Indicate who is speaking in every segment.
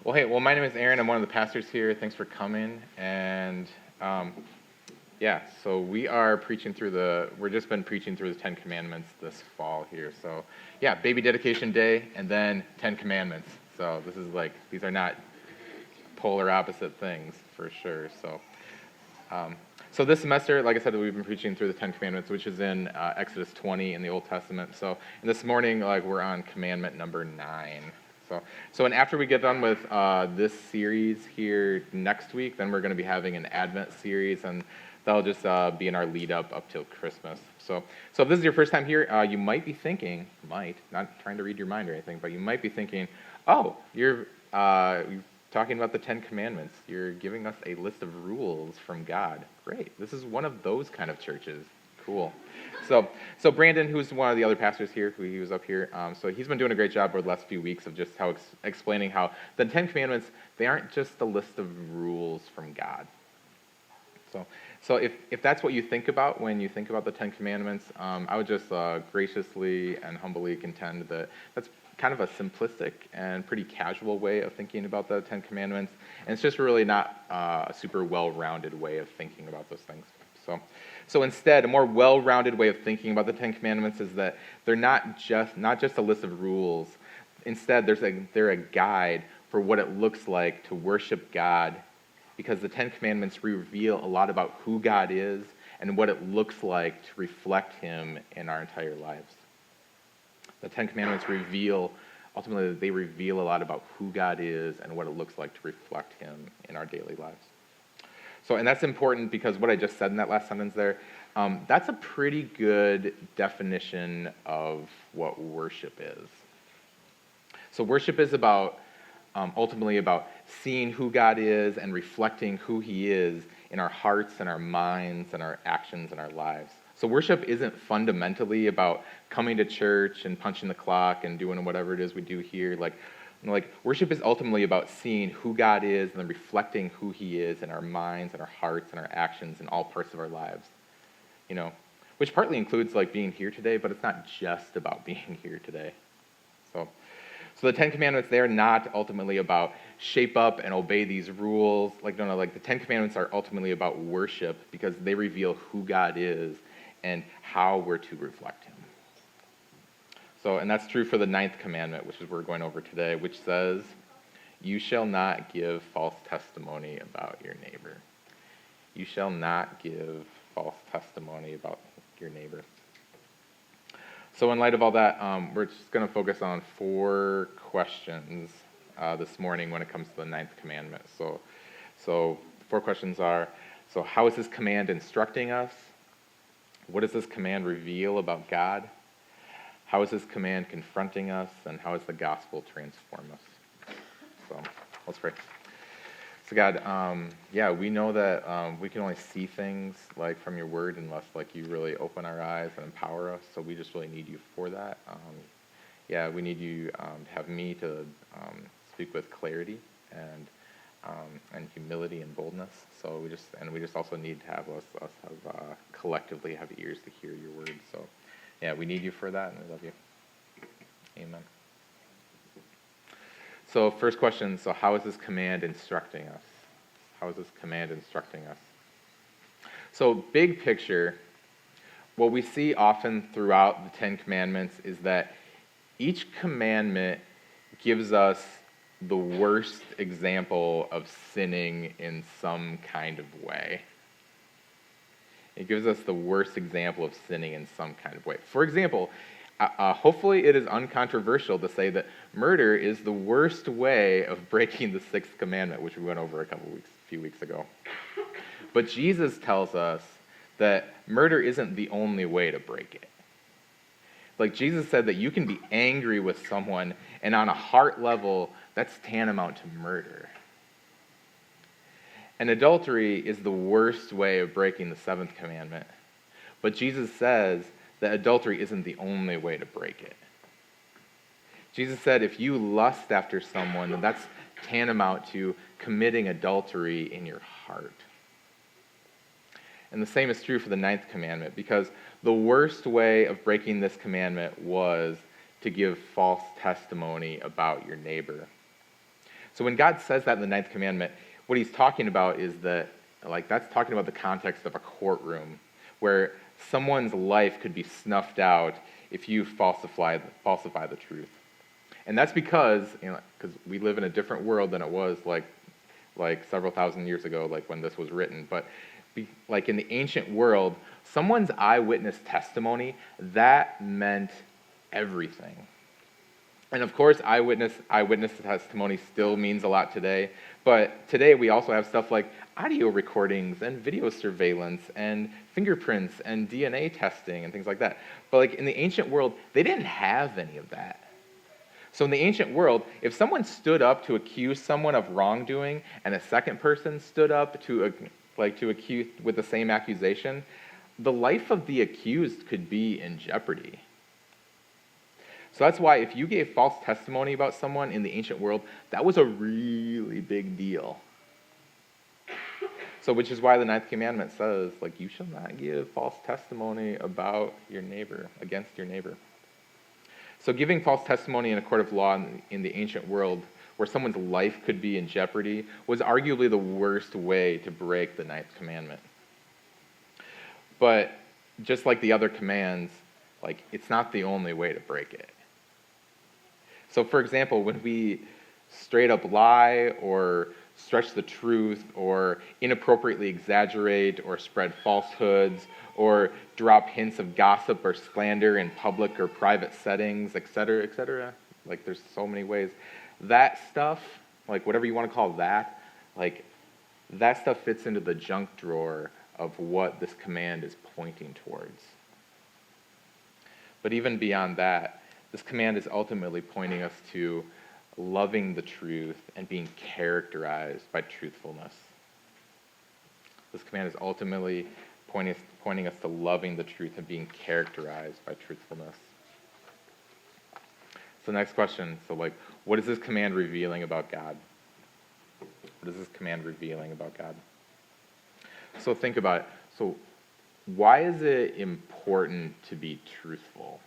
Speaker 1: Well, my name is Aaron. I'm one of the pastors here. Thanks for coming. And so we're just been preaching through the Ten Commandments this fall here. So, baby dedication day and then Ten Commandments. So these are not polar opposite things for sure. So this semester, like I said, we've been preaching through the Ten Commandments, which is in Exodus 20 in the Old Testament. And this morning, we're on commandment number 9. And after we get done with this series here next week, then we're going to be having an Advent series, and that'll just be in our lead up till Christmas. So if this is your first time here, you might be thinking, not trying to read your mind or anything, but you might be thinking, oh, you're talking about the Ten Commandments. You're giving us a list of rules from God. Great. This is one of those kind of churches. Cool. So Brandon, who's one of the other pastors here, he was up here, so he's been doing a great job over the last few weeks of just how explaining how the Ten Commandments, they aren't just a list of rules from God. So if that's what you think about when you think about the Ten Commandments, I would just graciously and humbly contend that that's kind of a simplistic and pretty casual way of thinking about the Ten Commandments, and it's just really not a super well-rounded way of thinking about those things. So instead, a more well-rounded way of thinking about the Ten Commandments is that they're not just a list of rules. Instead, they're a guide for what it looks like to worship God, because the Ten Commandments reveal a lot about who God is and what it looks like to reflect Him in our entire lives. The Ten Commandments ultimately reveal a lot about who God is and what it looks like to reflect Him in our daily lives. And that's important because what I just said in that last sentence there, that's a pretty good definition of what worship is. So worship is ultimately about seeing who God is and reflecting who He is in our hearts and our minds and our actions and our lives. So worship isn't fundamentally about coming to church and punching the clock and doing whatever it is we do here. Worship is ultimately about seeing who God is and then reflecting who He is in our minds and our hearts and our actions in all parts of our lives. Which partly includes being here today, but it's not just about being here today. So the Ten Commandments, they're not ultimately about shape up and obey these rules. The Ten Commandments are ultimately about worship because they reveal who God is and how we're to reflect Him. And that's true for the 9th commandment, which is what we're going over today, which says, "You shall not give false testimony about your neighbor." You shall not give false testimony about your neighbor. So in light of all that, we're just going to focus on 4 questions this morning when it comes to the 9th commandment. So 4 questions are, how is this command instructing us? What does this command reveal about God? How is this command confronting us? And how does the gospel transform us? So let's pray. So God, we know that we can only see things from your word unless you really open our eyes and empower us. So we just really need you for that. We need you to have me to speak with clarity and humility and boldness. So we just also need to have us collectively have ears to hear your word. So we need you for that, and we love you. Amen. So first question, how is this command instructing us? How is this command instructing us? So big picture, what we see often throughout the Ten Commandments is that each commandment gives us the worst example of sinning in some kind of way. It gives us the worst example of sinning in some kind of way. For example, hopefully it is uncontroversial to say that murder is the worst way of breaking the 6th commandment, which we went over a few weeks ago. But Jesus tells us that murder isn't the only way to break it. Jesus said that you can be angry with someone, and on a heart level, that's tantamount to murder. And adultery is the worst way of breaking the 7th commandment. But Jesus says that adultery isn't the only way to break it. Jesus said if you lust after someone, then that's tantamount to committing adultery in your heart. And the same is true for the 9th commandment, because the worst way of breaking this commandment was to give false testimony about your neighbor. So when God says that in the ninth commandment, what he's talking about is that, that's talking about the context of a courtroom where someone's life could be snuffed out if you falsify the truth. And that's because we live in a different world than it was like several thousand years ago, like when this was written. But like in the ancient world, someone's eyewitness testimony, that meant everything. And of course, eyewitness testimony still means a lot today. But today we also have stuff like audio recordings and video surveillance and fingerprints and DNA testing and things like that. But like in the ancient world, they didn't have any of that. So in the ancient world, if someone stood up to accuse someone of wrongdoing and a second person stood up to accuse with the same accusation, the life of the accused could be in jeopardy. So that's why if you gave false testimony about someone in the ancient world, that was a really big deal. So which is why the ninth commandment says, you shall not give false testimony about your neighbor, against your neighbor. So giving false testimony in a court of law in the ancient world, where someone's life could be in jeopardy, was arguably the worst way to break the ninth commandment. But just like the other commands, it's not the only way to break it. So for example, when we straight up lie or stretch the truth or inappropriately exaggerate or spread falsehoods or drop hints of gossip or slander in public or private settings, etc., there's so many ways. That stuff, whatever you want to call that, that stuff fits into the junk drawer of what this command is pointing towards. But even beyond that, this command is ultimately pointing us to loving the truth and being characterized by truthfulness. This command is ultimately pointing us to loving the truth and being characterized by truthfulness. So next question, what is this command revealing about God? What is this command revealing about God? So think about it. So why is it important to be truthful?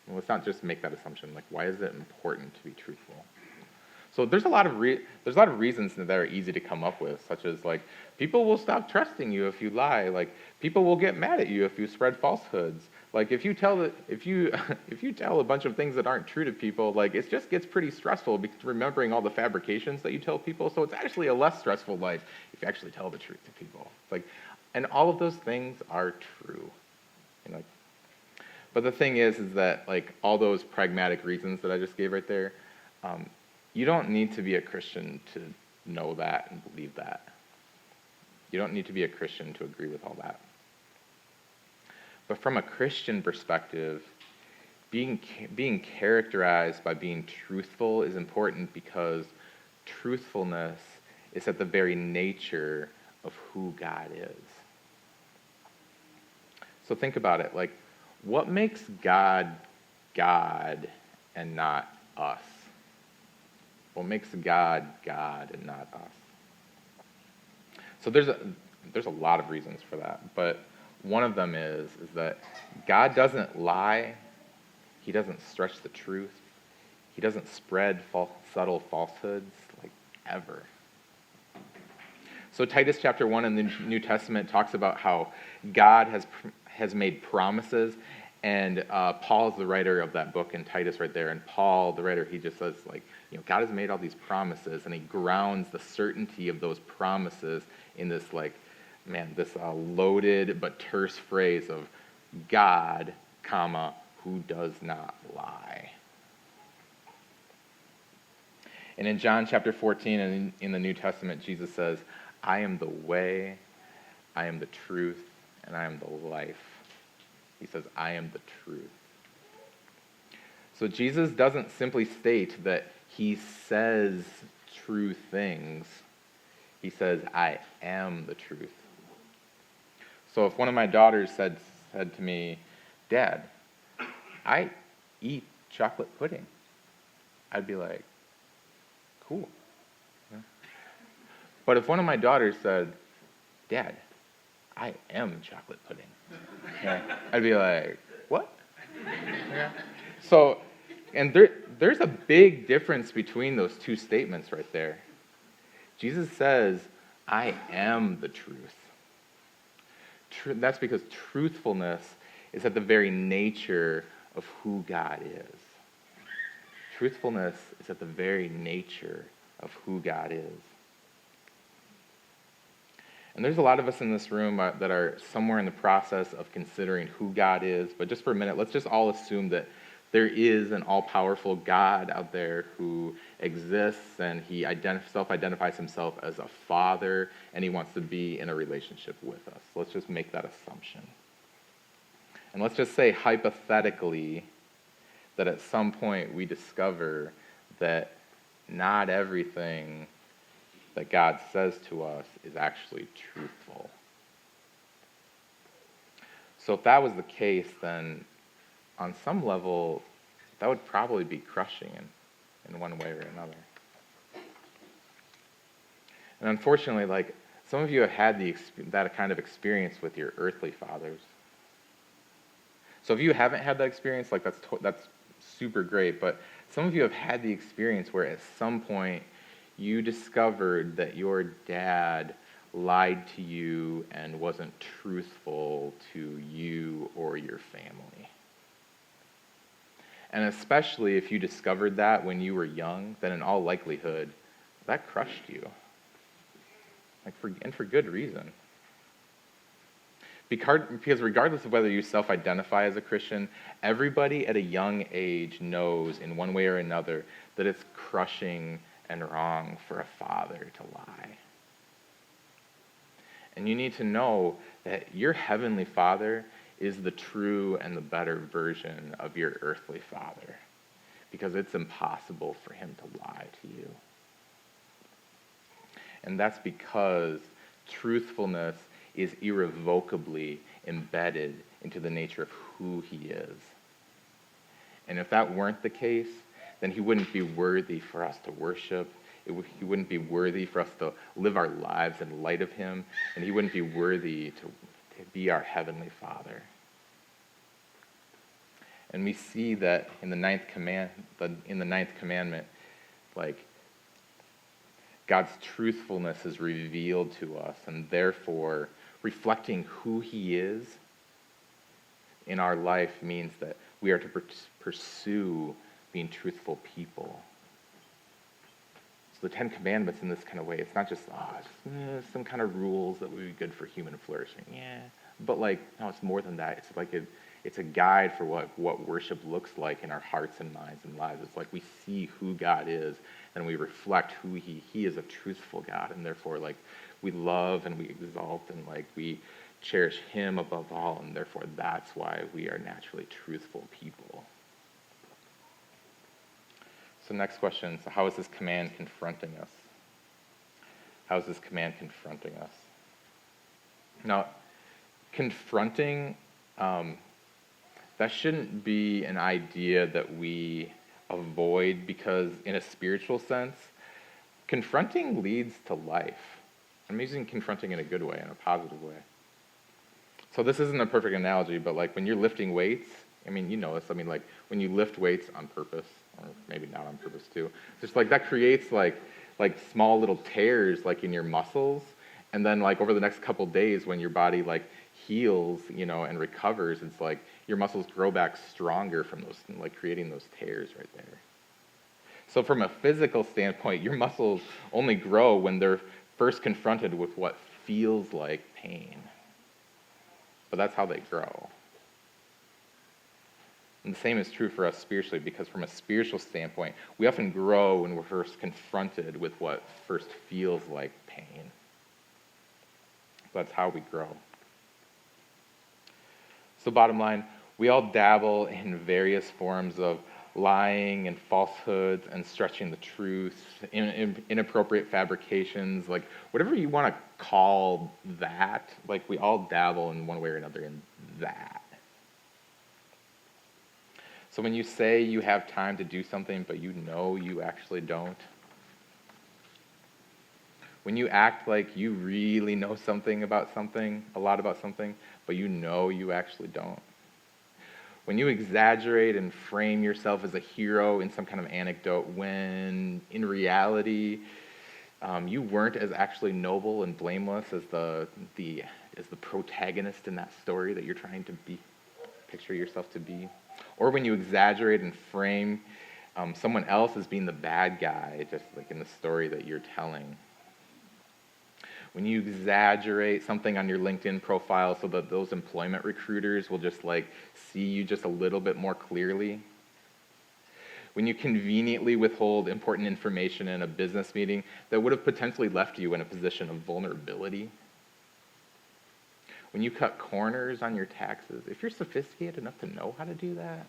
Speaker 1: Well, let's not just make that assumption. Why is it important to be truthful? So there's a lot of reasons that are easy to come up with, such as people will stop trusting you if you lie. People will get mad at you if you spread falsehoods. If you tell a bunch of things that aren't true to people, it just gets pretty stressful remembering all the fabrications that you tell people. So it's actually a less stressful life if you actually tell the truth to people. And all of those things are true. But the thing is that all those pragmatic reasons that I just gave right there, you don't need to be a Christian to know that and believe that. You don't need to be a Christian to agree with all that. But from a Christian perspective, being characterized by being truthful is important because truthfulness is at the very nature of who God is. So think about it. What makes God God and not us? What makes God God and not us? So there's a lot of reasons for that, but one of them is that God doesn't lie. He doesn't stretch the truth. He doesn't spread subtle falsehoods, ever. So Titus chapter 1 in the New Testament talks about how God has made promises, and Paul is the writer of that book in Titus right there, and Paul, the writer, he just says, God has made all these promises, and he grounds the certainty of those promises in this, this loaded but terse phrase of God, comma, who does not lie. And in John chapter 14 and in the New Testament, Jesus says, I am the way, I am the truth, and I am the life. He says, I am the truth. So Jesus doesn't simply state that he says true things. He says, I am the truth. So if one of my daughters said to me, Dad, I eat chocolate pudding, I'd be like, cool. Yeah. But if one of my daughters said, Dad, I am chocolate pudding, yeah, I'd be like, what? Yeah. So, and there's a big difference between those two statements right there. Jesus says, I am the truth. That's because truthfulness is at the very nature of who God is. Truthfulness is at the very nature of who God is. And there's a lot of us in this room that are somewhere in the process of considering who God is. But just for a minute, let's just all assume that there is an all-powerful God out there who exists, and he self-identifies himself as a father, and he wants to be in a relationship with us. Let's just make that assumption. And let's just say hypothetically that at some point we discover that not everything that God says to us is actually truthful. So if that was the case, then on some level, that would probably be crushing in one way or another. And unfortunately, like, some of you have had that kind of experience with your earthly fathers. So if you haven't had that experience, like, that's super great, but some of you have had the experience where at some point you discovered that your dad lied to you and wasn't truthful to you or your family. And especially if you discovered that when you were young, then in all likelihood, that crushed you. And for good reason. Because regardless of whether you self-identify as a Christian, everybody at a young age knows in one way or another that it's crushing and wrong for a father to lie. And you need to know that your heavenly Father is the true and the better version of your earthly father, because it's impossible for him to lie to you. And that's because truthfulness is irrevocably embedded into the nature of who he is. And if that weren't the case, then he wouldn't be worthy for us to worship. He wouldn't be worthy for us to live our lives in light of him, and he wouldn't be worthy to be our heavenly Father. And we see that in the ninth commandment, like, God's truthfulness is revealed to us, and therefore reflecting who he is in our life means that we are to pursue being truthful people. So the Ten Commandments in this kind of way, it's not just, some kind of rules that would be good for human flourishing. Yeah, but no, it's more than that. It's like it's a guide for what worship looks like in our hearts and minds and lives. It's like we see who God is, and we reflect who he is, a truthful God, and therefore we love and we exalt and we cherish him above all, and therefore that's why we are naturally truthful people. So next question, so how is this command confronting us? How is this command confronting us? Now, confronting, that shouldn't be an idea that we avoid, because in a spiritual sense, confronting leads to life. I'm using confronting in a good way, in a positive way. So this isn't a perfect analogy, but when you're lifting weights, you know this, when you lift weights on purpose, or maybe not on purpose too, just that creates small little tears in your muscles, and then over the next couple days when your body heals, and recovers, it's your muscles grow back stronger from those, creating those tears right there. So from a physical standpoint, your muscles only grow when they're first confronted with what feels like pain. But that's how they grow. And the same is true for us spiritually, because from a spiritual standpoint, we often grow when we're first confronted with what first feels like pain. That's how we grow. So bottom line, we all dabble in various forms of lying and falsehoods and stretching the truth, inappropriate fabrications, whatever you want to call that, we all dabble in one way or another in that. So when you say you have time to do something, but you know you actually don't, when you act like you really know a lot about something, but you know you actually don't, When you exaggerate and frame yourself as a hero in some kind of anecdote, when in reality, you weren't as actually noble and blameless as the protagonist in that story that you're trying to picture yourself to be. Or when you exaggerate and frame someone else as being the bad guy, just like in the story that you're telling. When you exaggerate something on your LinkedIn profile so that those employment recruiters will just like see you just a little bit more clearly. When you conveniently withhold important information in a business meeting that would have potentially left you in a position of vulnerability. When you cut corners on your taxes, if you're sophisticated enough to know how to do that,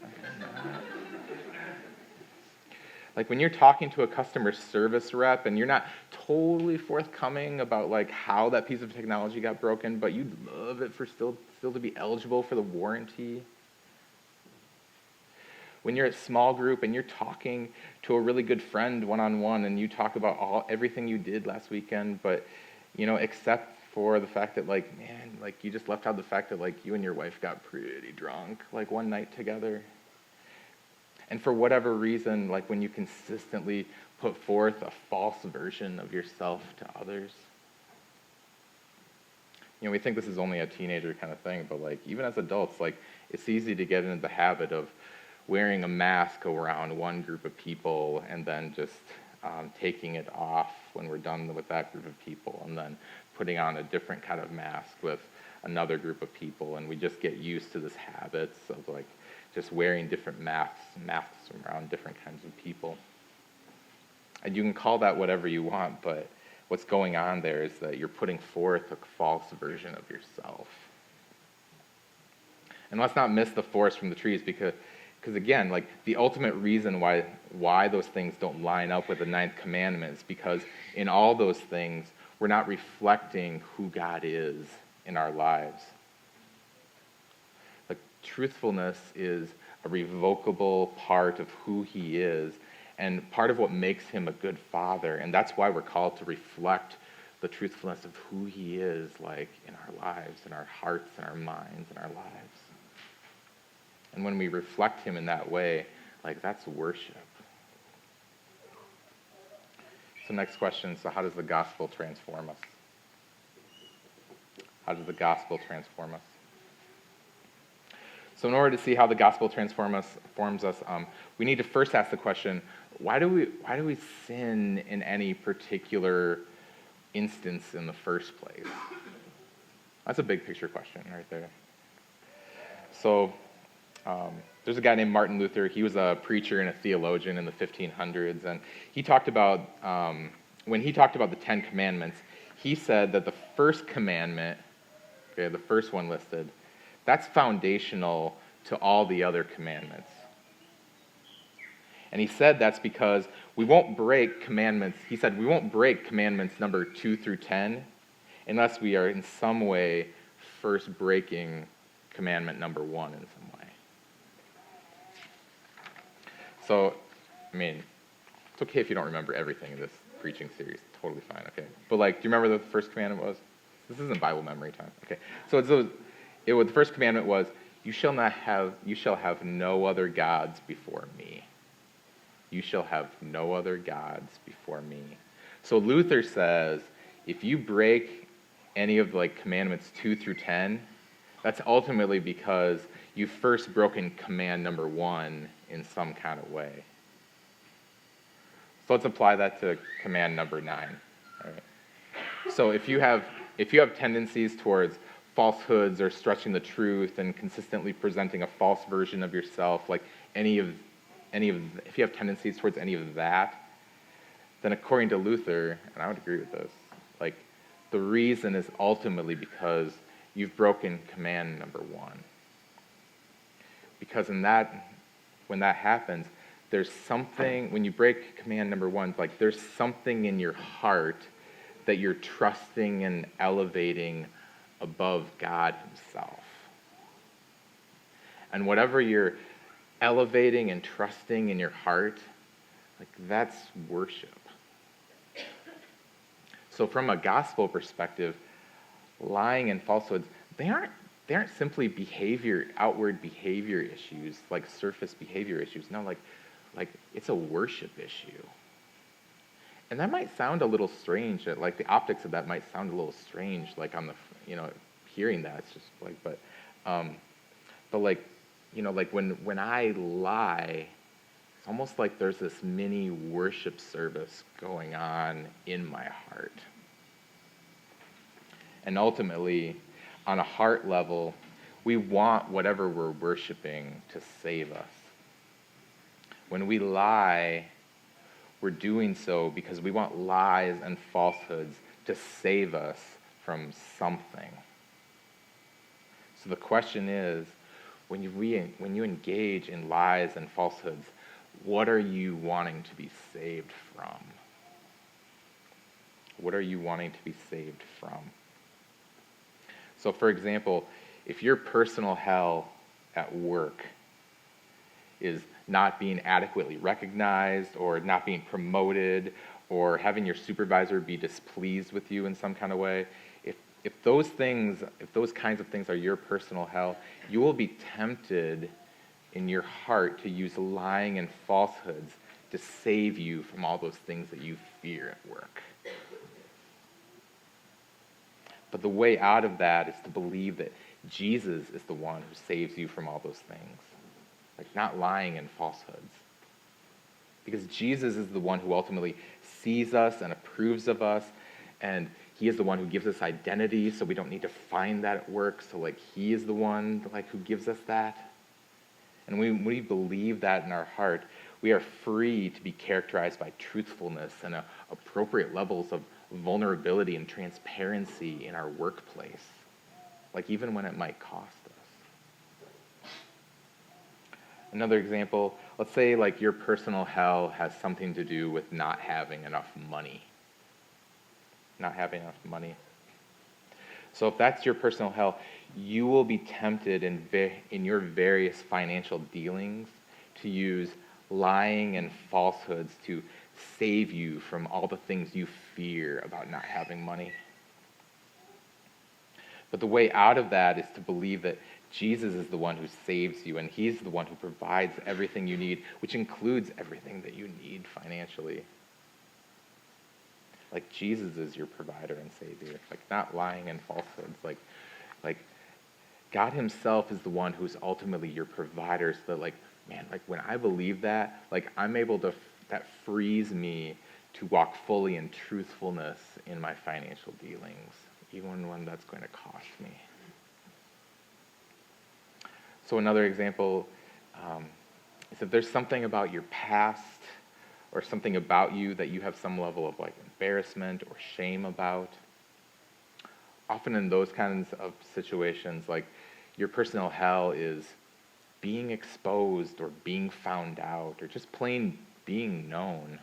Speaker 1: like when you're talking to a customer service rep and you're not totally forthcoming about like how that piece of technology got broken, but you'd love it for still to be eligible for the warranty. When you're at small group and you're talking to a really good friend one-on-one and you talk about everything you did last weekend, but except for the fact that like, man, like you just left out the fact that like you and your wife got pretty drunk like one night together. And for whatever reason, like when you consistently put forth a false version of yourself to others. We think this is only a teenager kind of thing, but like even as adults, like it's easy to get into the habit of wearing a mask around one group of people and then just taking it off when we're done with that group of people and then putting on a different kind of mask with another group of people. And we just get used to this habits of like just wearing different masks around different kinds of people. And you can call that whatever you want, but what's going on there is that you're putting forth a false version of yourself. And let's not miss the forest from the trees because again, like the ultimate reason why those things don't line up with the 9th commandment is because in all those things, we're not reflecting who God is in our lives. Like truthfulness is a revocable part of who he is and part of what makes him a good father. And that's why we're called to reflect the truthfulness of who he is like in our lives, in our hearts, in our minds, in our lives. And when we reflect him in that way, like that's worship. So next question, so how does the gospel transform us? How does the gospel transform us? So in order to see how the gospel transforms us, we need to first ask the question, why do we sin in any particular instance in the first place? That's a big picture question right there. So there's a guy named Martin Luther. He was a preacher and a theologian in the 1500s, and he talked about, when he talked about the 10 commandments, he said that the first commandment, okay, the first one listed, that's foundational to all the other commandments. And he said that's because we won't break commandments. He said we won't break commandments number 2 through 10 unless we are in some way first breaking commandment number 1 in some way. So, I mean, it's okay if you don't remember everything in this preaching series. Totally fine, okay? But like, do you remember what the first commandment was? This isn't Bible memory time. Okay. So the first commandment was, you shall have no other gods before me. You shall have no other gods before me. So Luther says, if you break any of like commandments 2 through 10, that's ultimately because you've first broken command number 1 in some kind of way. So let's apply that to command number 9. All right. So if you have tendencies towards falsehoods or stretching the truth and consistently presenting a false version of yourself, like if you have tendencies towards any of that, then according to Luther, and I would agree with this, like the reason is ultimately because you've broken command number 1. Because when that happens, there's something, when you break command number 1, like there's something in your heart that you're trusting and elevating above God himself. And whatever you're elevating and trusting in your heart, like that's worship. So from a gospel perspective, lying and falsehoods, they aren't they aren't simply outward behavior issues, like surface behavior issues. No, like it's a worship issue. And that might sound a little strange, like the optics of that might sound a little strange, like on the, hearing that, it's just like, but like, like when I lie, it's almost like there's this mini worship service going on in my heart. And ultimately, on a heart level, we want whatever we're worshiping to save us. When we lie, we're doing so because we want lies and falsehoods to save us from something. So the question is, when you engage in lies and falsehoods, what are you wanting to be saved from? What are you wanting to be saved from? So for example, if your personal hell at work is not being adequately recognized or not being promoted or having your supervisor be displeased with you in some kind of way, if those kinds of things are your personal hell, you will be tempted in your heart to use lying and falsehoods to save you from all those things that you fear at work. But the way out of that is to believe that Jesus is the one who saves you from all those things. Like not lying and falsehoods. Because Jesus is the one who ultimately sees us and approves of us, and he is the one who gives us identity, so we don't need to find that at work. So like he is the one who gives us that. And when we believe that in our heart, we are free to be characterized by truthfulness and appropriate levels of vulnerability and transparency in our workplace, like even when it might cost us. Another example, let's say like your personal hell has something to do with not having enough money. Not having enough money. So if that's your personal hell, you will be tempted in your various financial dealings to use lying and falsehoods to save you from all the things you fear about not having money. But the way out of that is to believe that Jesus is the one who saves you, and he's the one who provides everything you need, which includes everything that you need financially. Like Jesus is your provider and savior, like not lying and falsehoods. Like God himself is the one who's ultimately your provider, so that when I believe that, I'm able to, that frees me to walk fully in truthfulness in my financial dealings, even when that's going to cost me. So another example is if there's something about your past or something about you that you have some level of embarrassment or shame about. Often in those kinds of situations, your personal hell is being exposed or being found out or just plain being known.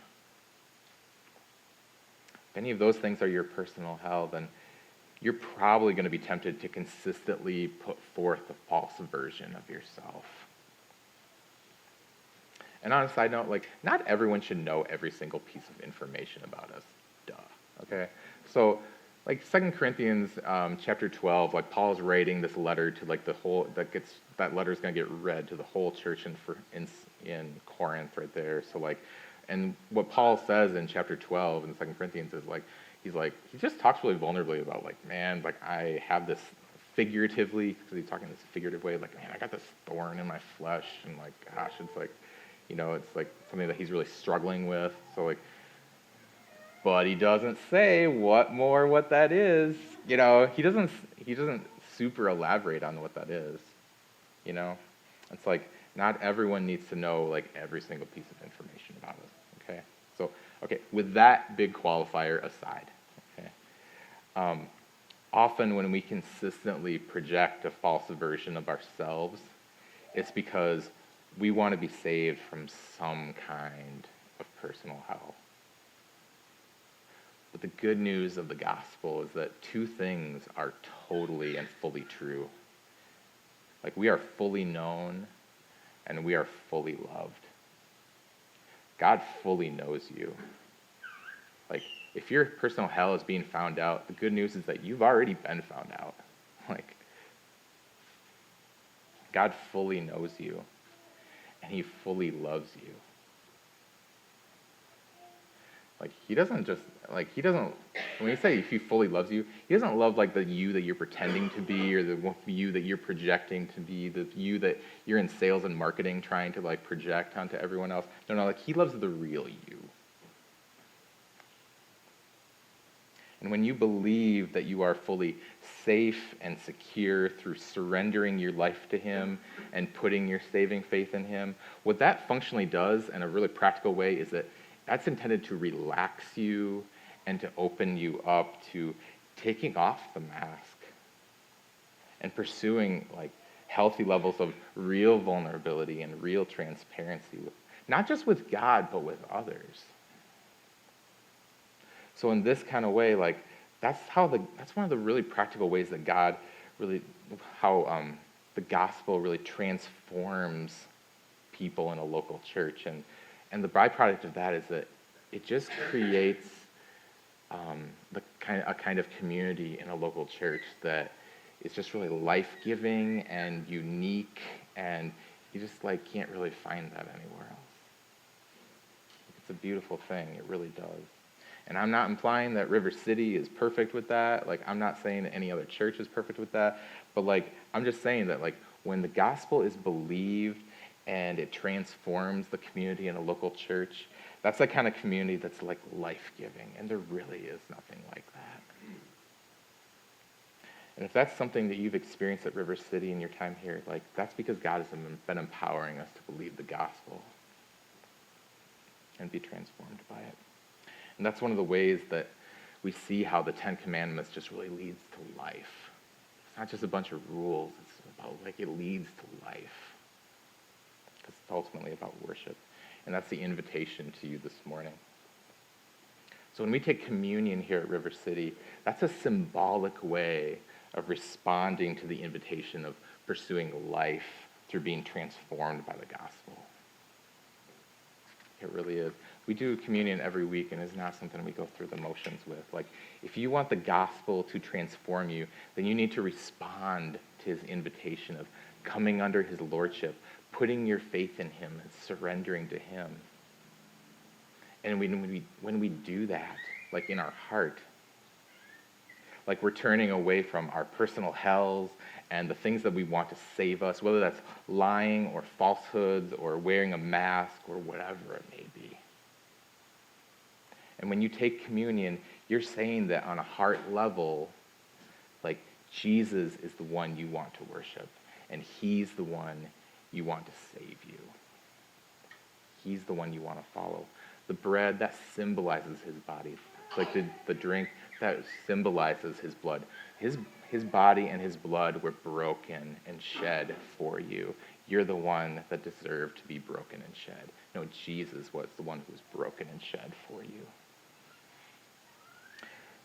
Speaker 1: If any of those things are your personal hell, then you're probably going to be tempted to consistently put forth a false version of yourself. And on a side note, not everyone should know every single piece of information about us. Duh. Okay? So, 2 Corinthians chapter 12, Paul's writing this letter to the whole, that letter's going to get read to the whole church in Corinth right there. So and what Paul says in chapter 12 in 2 Corinthians is he just talks really vulnerably about I have this figuratively, because he's talking this figurative way, I got this thorn in my flesh, and gosh, it's it's something that he's really struggling with. So but he doesn't say what that is. He doesn't super elaborate on what that is. It's not everyone needs to know every single piece of information about us. Okay. So with that big qualifier aside, okay. Often when we consistently project a false version of ourselves, it's because we want to be saved from some kind of personal hell. But the good news of the gospel is that two things are totally and fully true. We are fully known and we are fully loved. God fully knows you. If your personal hell is being found out, the good news is that you've already been found out. God fully knows you, and he fully loves you. Like, he doesn't, when you say he fully loves you, he doesn't love like the you that you're pretending to be, or the you that you're projecting to be, the you that you're in sales and marketing trying to like project onto everyone else. No, like he loves the real you. And when you believe that you are fully safe and secure through surrendering your life to him and putting your saving faith in him, what that functionally does in a really practical way is that that's intended to relax you and to open you up to taking off the mask and pursuing like healthy levels of real vulnerability and real transparency, not just with God, but with others. So in this kind of way, like that's one of the really practical ways that God really, the gospel really transforms people in a local church. And the byproduct of that is that it just creates a kind of community in a local church that is just really life-giving and unique, and you just like can't really find that anywhere else. It's a beautiful thing. It really does. And I'm not implying that River City is perfect with that. Like, I'm not saying that any other church is perfect with that. But like, I'm just saying that like when the gospel is believed and it transforms the community in a local church, that's the kind of community that's like life-giving, and there really is nothing like that. And if that's something that you've experienced at River City in your time here, like that's because God has been empowering us to believe the gospel and be transformed by it. And that's one of the ways that we see how the Ten Commandments just really leads to life. It's not just a bunch of rules, it's about like it leads to life. Because it's ultimately about worship. And that's the invitation to you this morning. So when we take communion here at River City, that's a symbolic way of responding to the invitation of pursuing life through being transformed by the gospel. It really is. We do communion every week, and it's not something we go through the motions with. Like, if you want the gospel to transform you, then you need to respond to his invitation of coming under his lordship, putting your faith in him and surrendering to him. And when we do that, like in our heart, like we're turning away from our personal hells and the things that we want to save us, whether that's lying or falsehoods or wearing a mask or whatever it may be. And when you take communion, you're saying that on a heart level, like Jesus is the one you want to worship, and he's the one you want to save you. He's the one you want to follow. The bread, that symbolizes his body. Like the drink, that symbolizes his blood. His body and his blood were broken and shed for you. You're the one that deserved to be broken and shed. No, Jesus was the one who was broken and shed for you.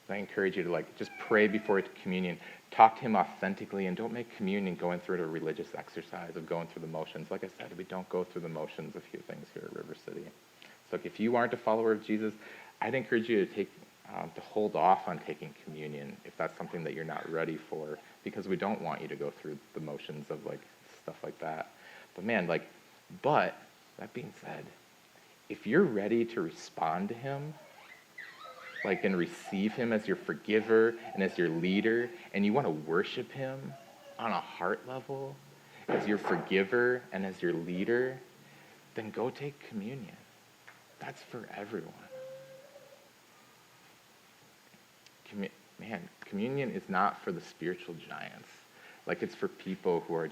Speaker 1: I encourage you to just pray before communion. Talk to him authentically, and don't make communion going through a religious exercise of going through the motions. Like I said, we don't go through the motions of few things here at River City. So if you aren't a follower of Jesus, I'd encourage you to hold off on taking communion if that's something that you're not ready for, because we don't want you to go through the motions of stuff like that. But that being said, if you're ready to respond to him, and receive him as your forgiver and as your leader, and you want to worship him on a heart level as your forgiver and as your leader, then go take communion. That's for everyone. Communion is not for the spiritual giants. It's for people who are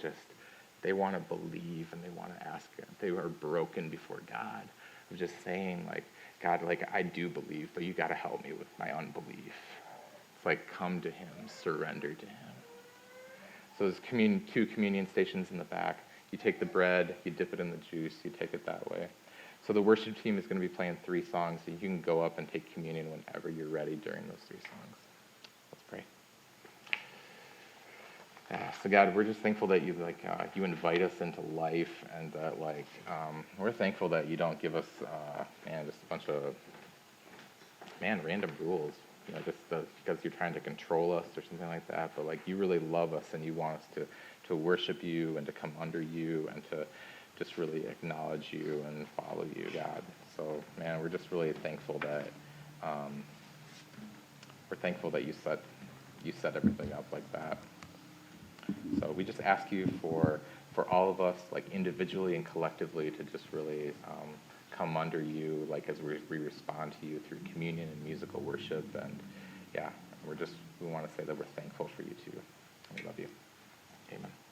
Speaker 1: they want to believe and they want to ask. They are broken before God. I'm just saying, God, I do believe, but you got to help me with my unbelief. It's come to him, surrender to him. So there's two communion stations in the back. You take the bread, you dip it in the juice, you take it that way. So the worship team is going to be playing 3 songs, so you can go up and take communion whenever you're ready during those 3 songs. Let's pray. So God, we're just thankful that you you invite us into life, and that we're thankful that you don't give us just a bunch of random rules, just because you're trying to control us or something like that. But you really love us, and you want us to to worship you and to come under you and to just really acknowledge you and follow you, God. So, man, we're just really thankful that you set everything up like that. So we just ask you for all of us, like individually and collectively, to just really come under you, like as we respond to you through communion and musical worship. And yeah, we want to say that we're thankful for you too. We love you. Amen.